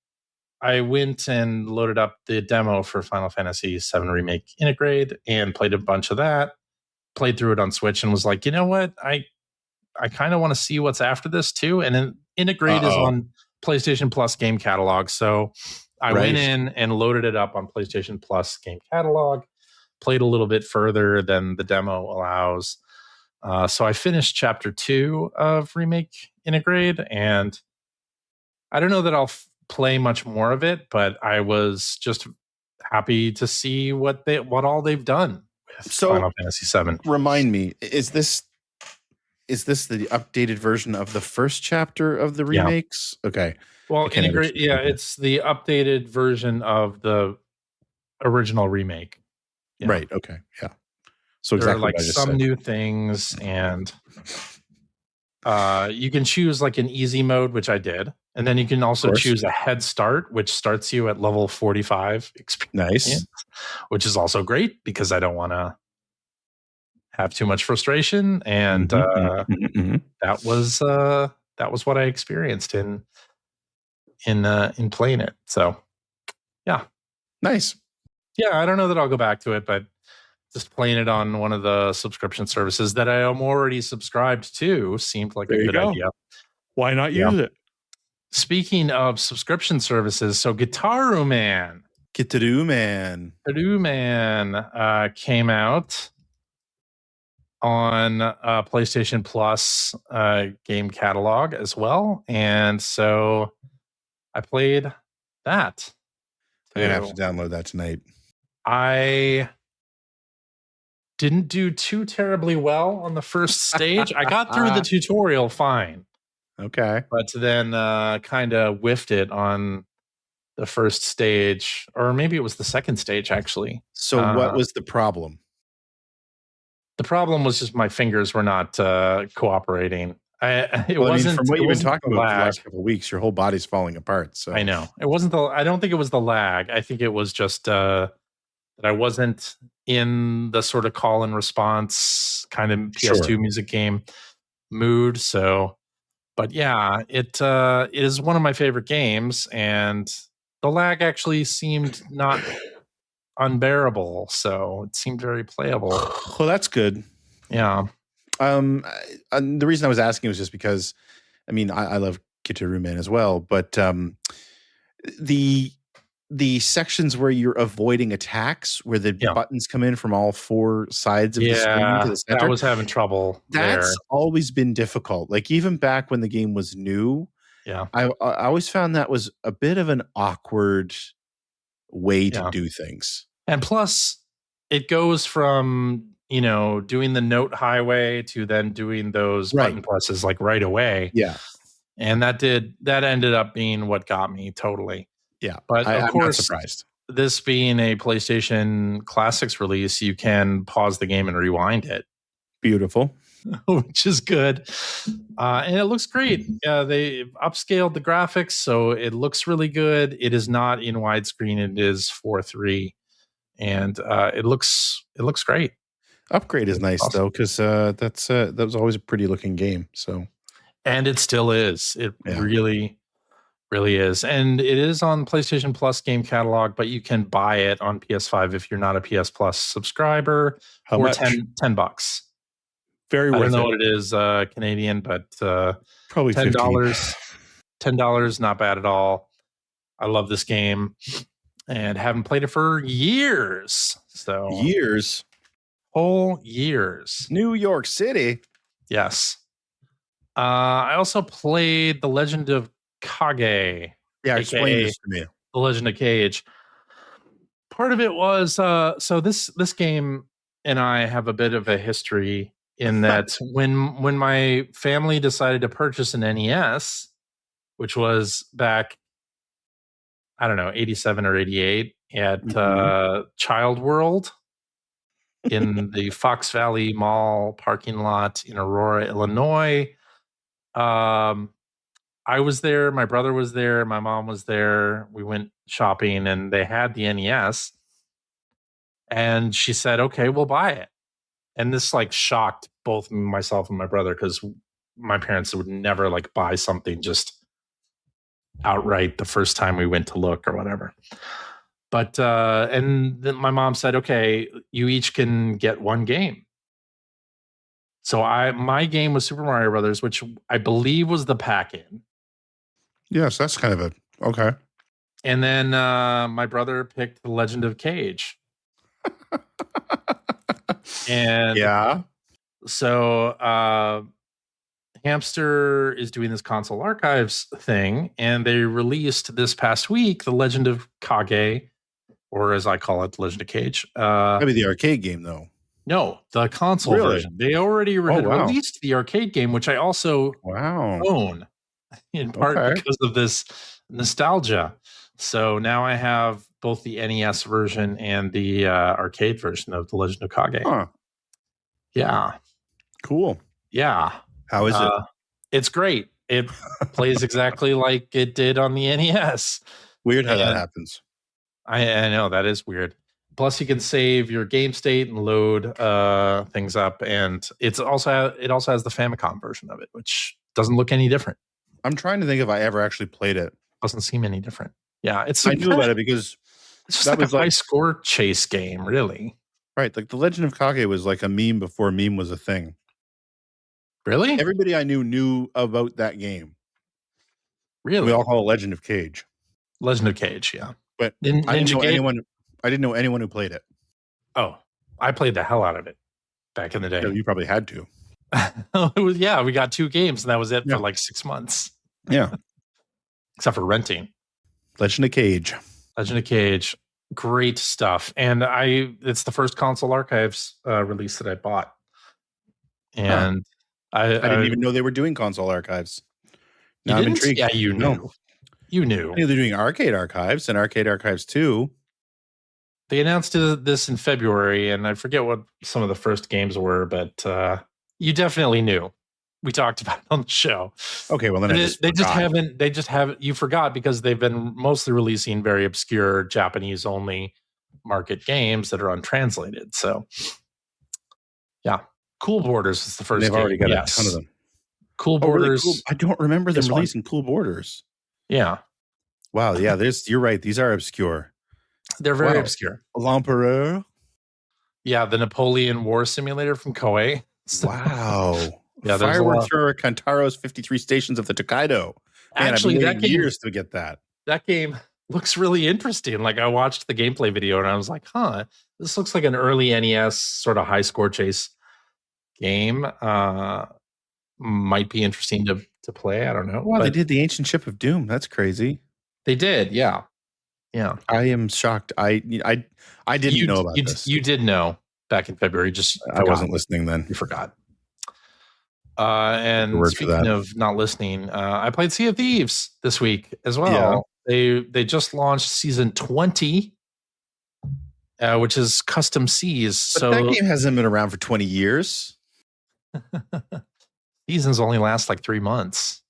I went and loaded up the demo for Final Fantasy VII Remake Intergrade and played a bunch of that. Played through it on Switch and was like, you know what? I kind of want to see what's after this too. And then Intergrade is on PlayStation Plus game catalog. So I went in and loaded it up on PlayStation Plus game catalog, played a little bit further than the demo allows. So I finished chapter 2 of Remake Intergrade, and I don't know that I'll play much more of it, but I was just happy to see what all they've done with Final Fantasy VII. Remind me, is this the updated version of the first chapter of the remakes? Yeah. Okay. Well, Intergrade, it's the updated version of the original remake. Yeah. Right. Okay. Yeah. So there are like some new things, and you can choose like an easy mode, which I did, and then you can also choose a head start, which starts you at level 45 experience. Nice. Which is also great because I don't want to have too much frustration, and that was what I experienced in playing it. So yeah, nice. Yeah, I don't know that I'll go back to it, but just playing it on one of the subscription services that I am already subscribed to seemed like a good idea. Why not use it? Speaking of subscription services, so Gitaroo Man came out on PlayStation Plus game catalog as well. And so I played that. I'm going to have to download that tonight. I didn't do too terribly well on the first stage. I got through the tutorial fine. Okay. But then kind of whiffed it on the first stage, or maybe it was the second stage, actually. So what was the problem? The problem was just my fingers were not cooperating. It well, wasn't. I mean, from what you've been talking about for the lag. last couple of weeks, your whole body's falling apart. So I know it wasn't the. I don't think it was the lag. I think it was just that I wasn't in the sort of call and response kind of PS2 music game mood. So, but yeah, it is one of my favorite games, and the lag actually seemed not unbearable, so it seemed very playable. Well, that's good. Yeah. The reason I was asking was just because, I mean, I love Gitaroo Man as well, but the sections where you're avoiding attacks, where the buttons come in from all four sides of the screen to the center, I was having trouble. That's always been difficult. Like even back when the game was new, I always found that was a bit of an awkward way to do things. And plus, it goes from doing the note highway to then doing those button presses like right away. Yeah. And that ended up being what got me totally. Yeah. But of course, I'm not surprised. This being a PlayStation Classics release, you can pause the game and rewind it. Beautiful. Which is good. And it looks great. They upscaled the graphics, so it looks really good. It is not in widescreen. It is 4:3. And it looks great. Upgrade is nice though, because that was always a pretty looking game. So, and it still is. It really, really is. And it is on PlayStation Plus game catalog, but you can buy it on PS5 if you're not a PS Plus subscriber. How much? $10. Very worth it. I don't know what it is Canadian, but probably $10. $10, not bad at all. I love this game. And haven't played it for years. So whole years. New York City. Yes. I also played The Legend of Kage. Yeah, explain this to me. The Legend of Kage. Part of it was so this game and I have a bit of a history in that when my family decided to purchase an NES, which was back, I don't know, 87 or 88 at Child World in the Fox Valley Mall parking lot in Aurora, Illinois. I was there. My brother was there. My mom was there. We went shopping and they had the NES. And she said, okay, we'll buy it. And this like shocked both myself and my brother because my parents would never like buy something just outright the first time we went to look or whatever. But and then my mom said, okay, you each can get one game. So my game was Super Mario Brothers, which I believe was the pack-in. Yes, that's kind of a okay. And then my brother picked The Legend of Kage. And so Hamster is doing this console archives thing, and they released this past week The Legend of Kage, or as I call it, The Legend of Kage. Maybe the arcade game, though. No, the console version. They already released the arcade game, which I also own, in part because of this nostalgia. So now I have both the NES version and the arcade version of The Legend of Kage. Huh. Yeah. Cool. Yeah. How is it? It's great. It plays exactly like it did on the NES. Weird how that happens. I know, that is weird. Plus, you can save your game state and load things up, and it also has the Famicom version of it, which doesn't look any different. I'm trying to think if I ever actually played it. Doesn't seem any different. Yeah, I knew about it because it's just like a high score chase game, really. Right, like The Legend of Kage was like a meme before meme was a thing. Really? Everybody I knew about that game. Really? We all call it Legend of Kage. Legend of Kage, yeah. But I didn't know anyone who played it. Oh, I played the hell out of it. back in the day. You probably had to. Yeah, we got 2 games and that was it for like 6 months. Yeah. Except for renting. Legend of Kage. Legend of Kage. Great stuff. And it's the first console archives release that I bought. And I didn't even know they were doing console archives. Now I'm intrigued. Yeah, you knew. No. You knew. I knew they're doing arcade archives and arcade archives 2. They announced this in February, and I forget what some of the first games were, but you definitely knew. We talked about it on the show. Okay, well then they just haven't. You forgot because they've been mostly releasing very obscure Japanese only market games that are untranslated. So, yeah, Cool Borders is the first. They've already got a ton of them. Cool Borders. Really cool. I don't remember them releasing Cool Borders. Yeah. Wow. Yeah. You're right. These are obscure. They're very obscure. L'Empereur. Yeah, the Napoleon War Simulator from Koei. So, wow. Yeah, Fireworks Thrower Kantaro's 53 Stations of the Tokaido. Man, actually, that game, years to get that. That game looks really interesting. Like I watched the gameplay video and I was like, this looks like an early NES sort of high score chase game. Might be interesting to play. I don't know. Wow, they did the Ancient Ship of Doom. That's crazy. They did, yeah. Yeah. I am shocked. I didn't know about this. You did know back in February. I wasn't listening then. You forgot. And speaking of not listening, I played Sea of Thieves this week as well. Yeah. They just launched season 20, which is custom seas. But that game hasn't been around for 20 years. Seasons only last like 3 months.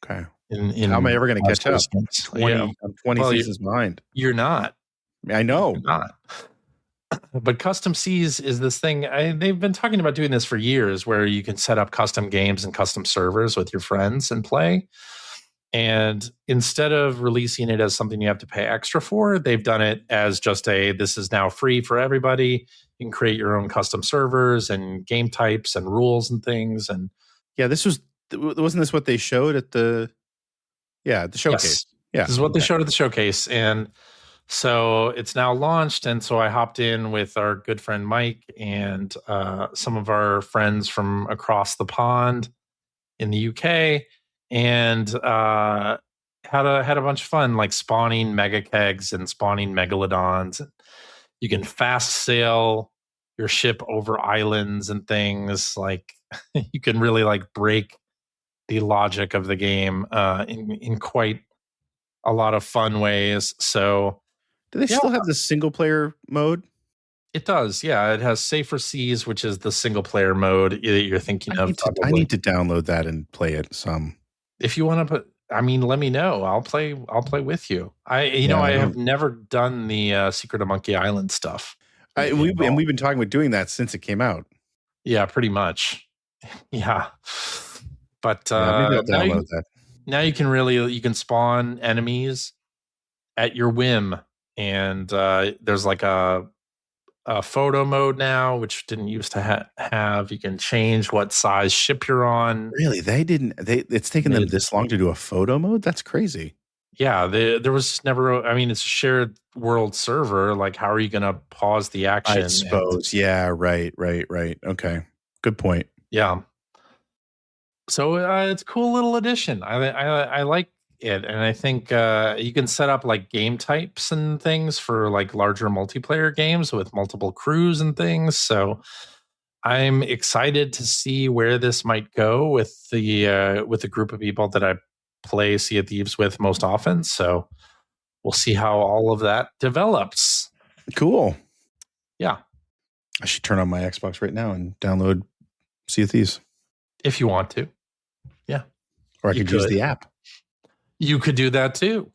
Okay. How am I ever going to catch up? 20, yeah. I'm 20 seasons behind. You're not. I know. You're not. But custom seas is this thing. They've been talking about doing this for years where you can set up custom games and custom servers with your friends and play. And instead of releasing it as something you have to pay extra for, they've done it as just this is now free for everybody. You can create your own custom servers and game types and rules and things. And yeah, wasn't this what they showed at the showcase? Yes. Yeah. This is what they showed at the showcase. And so it's now launched. And so I hopped in with our good friend Mike and some of our friends from across the pond in the UK and had a bunch of fun, like spawning mega kegs and spawning megalodons. And you can fast sail your ship over islands and things. Like you can really like break the logic of the game in quite a lot of fun ways. So do they still have the single player mode? It does. Yeah. It has Safer Seas, which is the single player mode that you're thinking of. I need to download that and play it some. If you want to let me know. I'll play with you. I have never done the Secret of Monkey Island stuff. We've been talking about doing that since it came out. Yeah, pretty much. Yeah. But maybe I'll download that. Now you can spawn enemies at your whim. And there's like a photo mode now, which didn't used to have. You can change what size ship you're on. Really? It's taken them this long to do a photo mode? That's crazy. Yeah, there was never. I mean, it's a shared world server. Like, how are you going to pause the action? I suppose. Yeah. Right. Okay. Good point. Yeah. So it's a cool little addition. I like it, and I think you can set up like game types and things for like larger multiplayer games with multiple crews and things. So I'm excited to see where this might go with the group of people that I play Sea of Thieves with most often. So we'll see how all of that develops. Cool. Yeah. I should turn on my Xbox right now and download Sea of Thieves. If you want to. Yeah. Or I could use the app. You could do that too.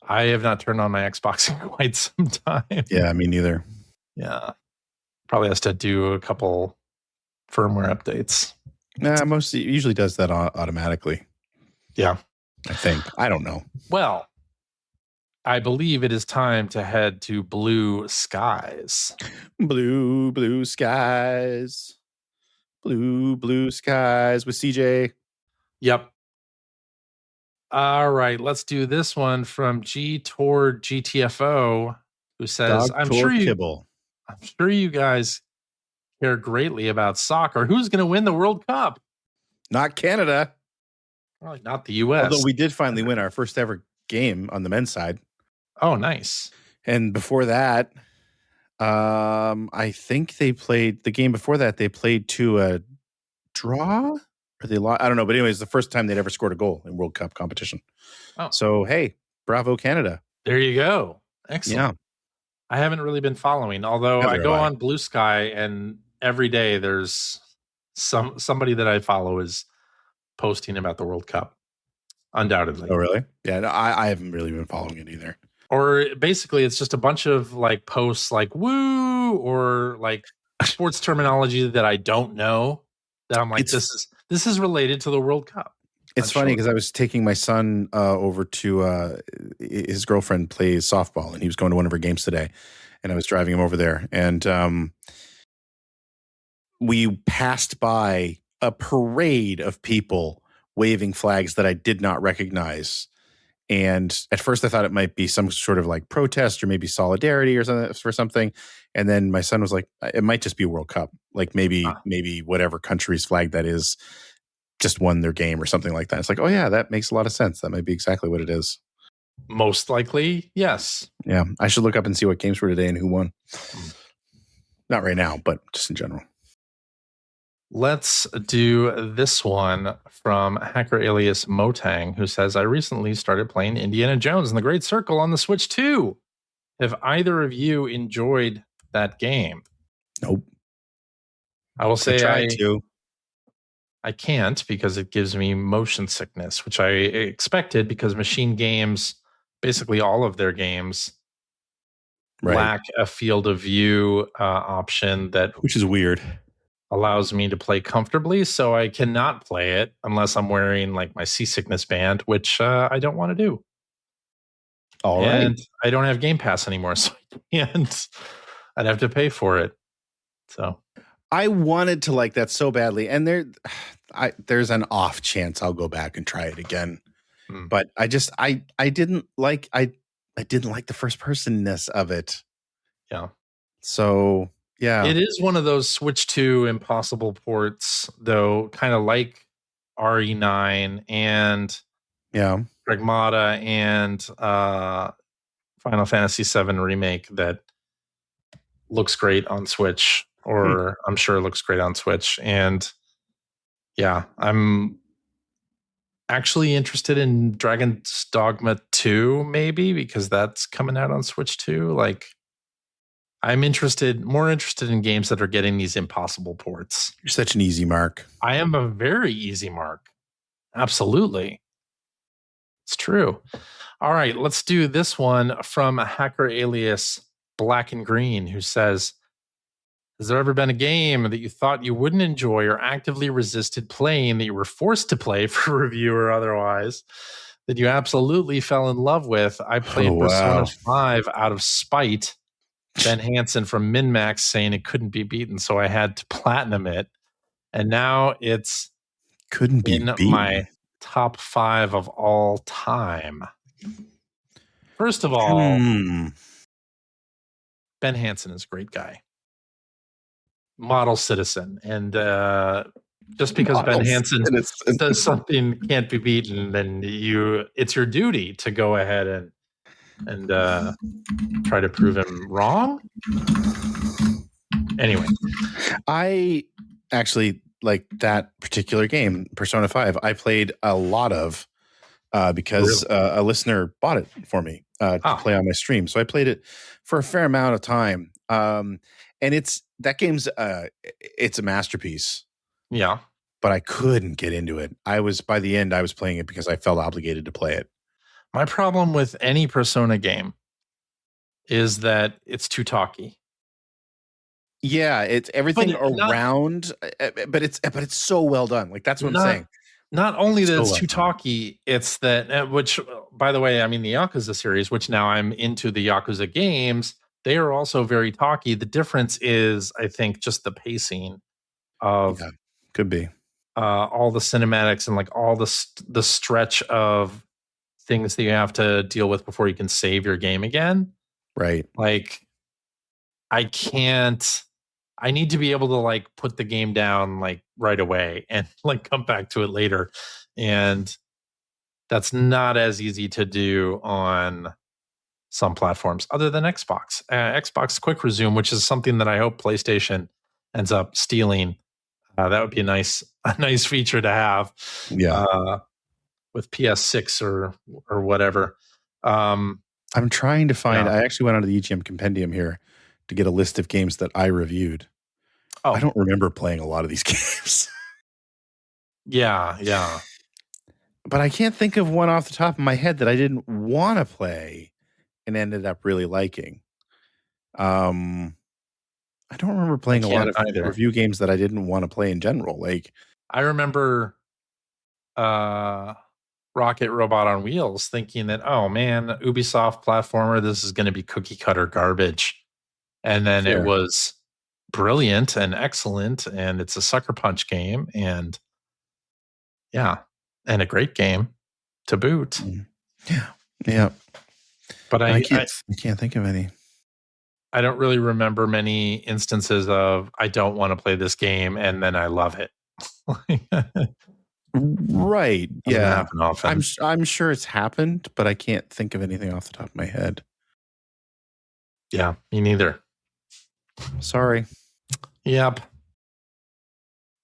I have not turned on my Xbox in quite some time. Yeah, me neither. Yeah. Probably has to do a couple firmware updates. Nah, usually does that automatically. Yeah. I think. I don't know. Well, I believe it is time to head to Blue Skies. Blue skies. Blue skies with CJ. Yep. All right, let's do this one from G Toward GTFO, who says, I'm sure you guys care greatly about soccer. Who's going to win the World Cup? Not Canada. Probably not the U.S. Although we did finally win our first ever game on the men's side. Oh, nice. And before that, I think they played the game before that. They played to a draw or they lost. I don't know. But anyways, the first time they'd ever scored a goal in World Cup competition. Oh. So, hey, bravo, Canada. There you go. Excellent. Yeah. I haven't really been following, although I go on Blue Sky and every day there's somebody that I follow is posting about the World Cup. Undoubtedly. Oh, really? Yeah, no, I haven't really been following it either. Or basically it's just a bunch of like posts like woo or like sports terminology that I don't know that I'm like, this is related to the World Cup. It's funny because I was taking my son over to his girlfriend plays softball, and he was going to one of her games today, and I was driving him over there, and we passed by a parade of people waving flags that I did not recognize. And at first I thought it might be some sort of like protest or maybe solidarity or something for something. And then my son was like, it might just be World Cup. Like maybe whatever country's flag that is just won their game or something like that. It's like, oh yeah, that makes a lot of sense. That might be exactly what it is. Most likely, yes. Yeah. I should look up and see what games were today and who won. Not right now, but just in general. Let's do this one from hacker alias Motang, who says, I recently started playing Indiana Jones and the Great Circle on the Switch 2. Have either of you enjoyed that game? Nope. I will say I tried to. I can't because it gives me motion sickness, which I expected because Machine Games, basically all of their games, lack a field of view option which is weird. Allows me to play comfortably, so I cannot play it unless I'm wearing like my seasickness band, which I don't want to do. All right. And I don't have Game Pass anymore, so I'd have to pay for it. So I wanted to like that so badly, and there's an off chance I'll go back and try it again. But I didn't like the first personness of it. Yeah. So yeah, it is one of those Switch 2 impossible ports, though, kind of like RE9 and Pragmata and Final Fantasy VII Remake that looks great on Switch, or I'm sure it looks great on Switch. And yeah, I'm actually interested in Dragon's Dogma 2, maybe, because that's coming out on Switch 2. Like, I'm more interested in games that are getting these impossible ports. You're such an easy mark. I am a very easy mark. Absolutely. It's true. All right, let's do this one from a hacker alias Black and Green, who says, has there ever been a game that you thought you wouldn't enjoy or actively resisted playing that you were forced to play for review or otherwise that you absolutely fell in love with? I played Persona 5 out of spite. Ben Hansen from MinMax saying it couldn't be beaten, so I had to platinum it. And now it's my top 5 of all time. First of all, Ben Hansen is a great guy. Model citizen. And just because Ben Hansen says something can't be beaten, then it's your duty to go ahead and try to prove him wrong. Anyway, I actually like that particular game, Persona 5. I played a lot of because a listener bought it for me to play on my stream. So I played it for a fair amount of time. And that game's it's a masterpiece. Yeah. But I couldn't get into it. By the end, I was playing it because I felt obligated to play it. My problem with any Persona game is that it's too talky. Yeah, it's everything around, but it's so well done. Like that's what I'm saying. Not only that it's too talky, it's that, which, by the way, I mean the Yakuza series, which now I'm into the Yakuza games, they are also very talky. The difference is, I think, just the pacing of could be all the cinematics and like all the stretch of things that you have to deal with before you can save your game again. Right. Like, I can't I need to be able to like put the game down like right away and like come back to it later. And that's not as easy to do on some platforms other than Xbox. Xbox Quick Resume, which is something that I hope PlayStation ends up stealing. That would be a nice feature to have. Yeah. With PS6 or whatever. I'm trying to find. I actually went onto the EGM compendium here to get a list of games that I reviewed. I don't remember playing a lot of these games. Yeah. But I can't think of one off the top of my head that I didn't want to play and ended up really liking. I don't remember playing a lot of review games that I didn't want to play in general. Like I remember Rocket Robot on Wheels thinking that, oh man, Ubisoft platformer, this is going to be cookie cutter garbage. And then it was brilliant and excellent, and it's a sucker punch game, and and a great game to boot. Yeah. But I can't think of any. I don't really remember many instances of I don't want to play this game and then I love it. Right. Yeah. Happen often. I'm sure it's happened, but I can't think of anything off the top of my head. Yeah, me neither. Sorry. Yep.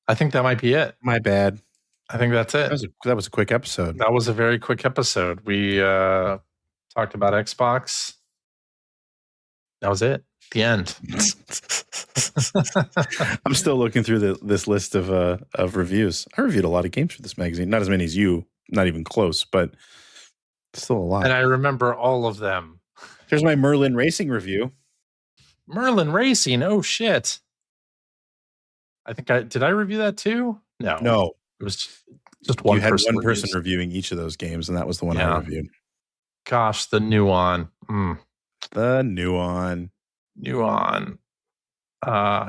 I think that might be it. My bad. I think that's it. That was a quick episode. That was a very quick episode. We talked about Xbox. That was it. The end. I'm still looking through this list of reviews. I reviewed a lot of games for this magazine. Not as many as you. Not even close, but still a lot. And I remember all of them. Here's my Merlin Racing review. Merlin Racing. Oh shit. I think did I review that too? No. It was just one. You had one person reviewing each of those games, and that was the one I reviewed. Gosh, the Nuon. The Nuon.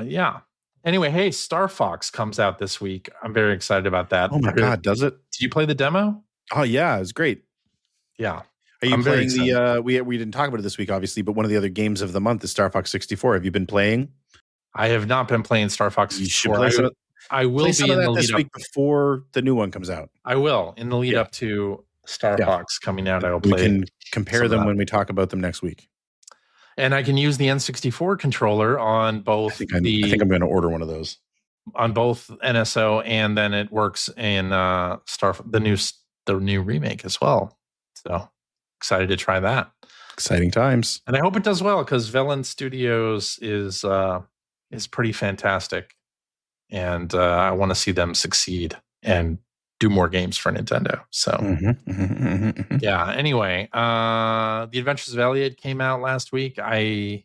Yeah. Anyway, hey, Star Fox comes out this week. I'm very excited about that. Oh my God, does it? Did you play the demo? Oh yeah, it was great. Yeah. Are you playing the we didn't talk about it this week, obviously, but one of the other games of the month is Star Fox 64. Have you been playing? I have not been playing Star Fox 64. I will play some of that this week before the new one comes out. I will. In the lead up to Star Fox coming out, I will play. We can compare them when we talk about them next week. And I can use the N64 controller on both. I think I'm going to order one of those on both NSO, and then it works in the new remake as well. So excited to try that. Exciting times, and I hope it does well because Villain Studios is pretty fantastic, and I want to see them succeed and do more games for Nintendo. So yeah. Anyway, The Adventures of Elliot came out last week. I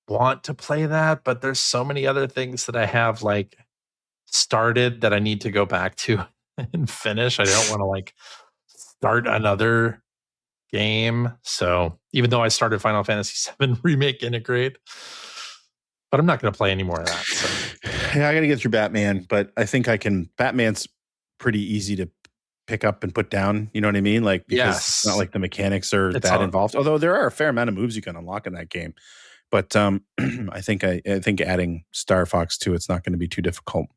want to play that, but there's so many other things that I have like started that I need to go back to and finish. I don't want to like start another game. So even though I started Final Fantasy VII Remake Intergrade, but I'm not going to play any more of that. So. Yeah, I got to get through Batman, but I think I can. Batman's pretty easy to pick up and put down. You know what I mean? Like, because it's not like the mechanics are that involved. Although there are a fair amount of moves you can unlock in that game. But I think adding Star Fox to it's not going to be too difficult.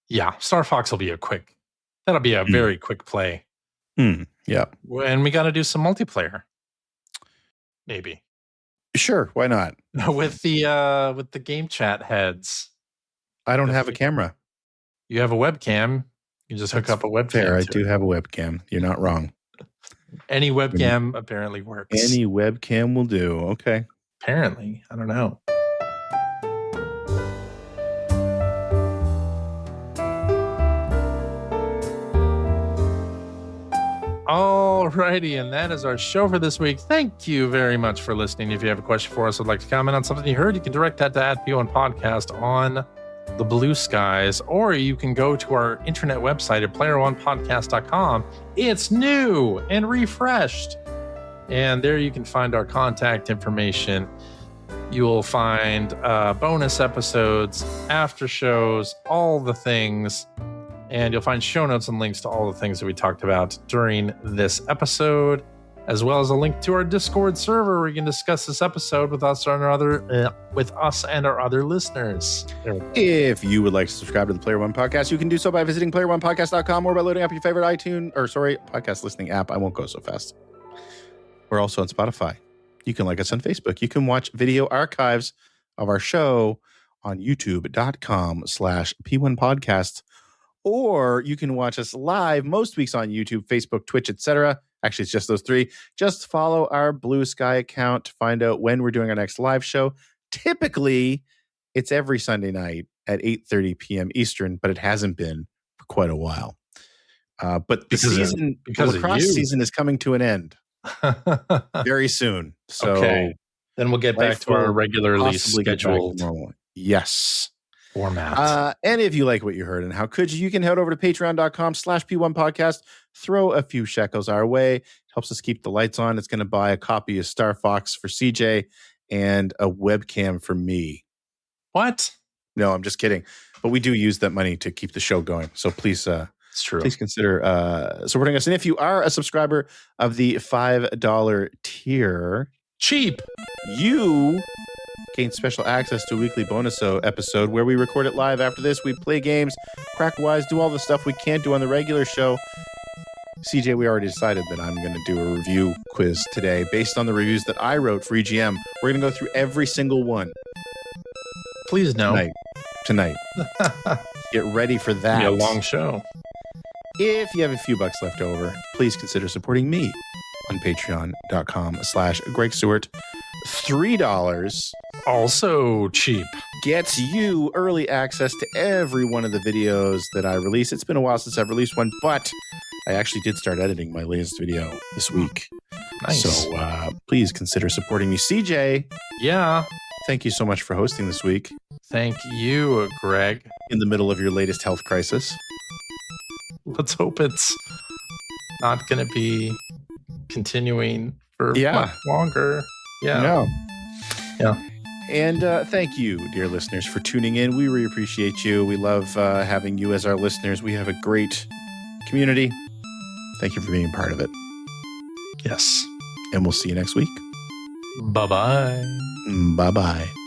Yeah, Star Fox will be that'll be a very quick play. Yeah. And we got to do some multiplayer. Maybe. Sure, why not? with the game chat heads. I don't have a camera. You have a webcam. You just hook up a webcam. Fair, I do have a webcam. You're not wrong. Any webcam apparently works. Any webcam will do. Okay. Apparently. I don't know. Alrighty, and that is our show for this week. Thank you very much for listening. If you have a question for us or would like to comment on something you heard, you can direct that to @PON Podcast on the Blue Skies, or you can go to our internet website at playeronepodcast.com. It's new and refreshed, and there you can find our contact information. You will find bonus episodes, after shows, all the things. And you'll find show notes and links to all the things that we talked about during this episode. as well as a link to our Discord server where you can discuss this episode with us and our other listeners. If you would like to subscribe to the Player One Podcast, you can do so by visiting playeronepodcast.com or by loading up your favorite podcast listening app. I won't go so fast. We're also on Spotify. You can like us on Facebook. You can watch video archives of our show on youtube.com/P1Podcast. Or you can watch us live most weeks on YouTube, Facebook, Twitch, etc. Actually, it's just those three. Just follow our Blue Sky account to find out when we're doing our next live show. Typically, it's every Sunday night at 8:30 p.m. Eastern, but it hasn't been for quite a while. But the lacrosse season is coming to an end very soon. So okay. Then we'll get back to our regularly scheduled format. And if you like what you heard, and how could you can head over to patreon.com/P1Podcast. Throw a few shekels our way. It helps us keep the lights on. It's going to buy a copy of Star Fox for CJ and a webcam for me. What? No, I'm just kidding. But we do use that money to keep the show going. So please, it's true. Please consider supporting us. And if you are a subscriber of the $5 tier, cheap, you gain special access to a weekly bonus episode where we record it live. After this, we play games, crack wise, do all the stuff we can't do on the regular show. CJ, we already decided that I'm going to do a review quiz today based on the reviews that I wrote for EGM. We're going to go through every single one. Please no. Tonight. Get ready for that. It'll be a long show. If you have a few bucks left over, please consider supporting me on patreon.com/Greg Stewart. $3 also cheap gets you early access to every one of the videos that I release. It's been a while since I've released one, but I actually did start editing my latest video this week. Nice. So please consider supporting me. CJ. Yeah. Thank you so much for hosting this week. Thank you, Greg. In the middle of your latest health crisis. Let's hope it's not going to be continuing for much longer. Yeah. No. Yeah. And thank you, dear listeners, for tuning in. We really appreciate you. We love having you as our listeners. We have a great community. Thank you for being part of it. Yes. And we'll see you next week. Bye-bye. Bye-bye.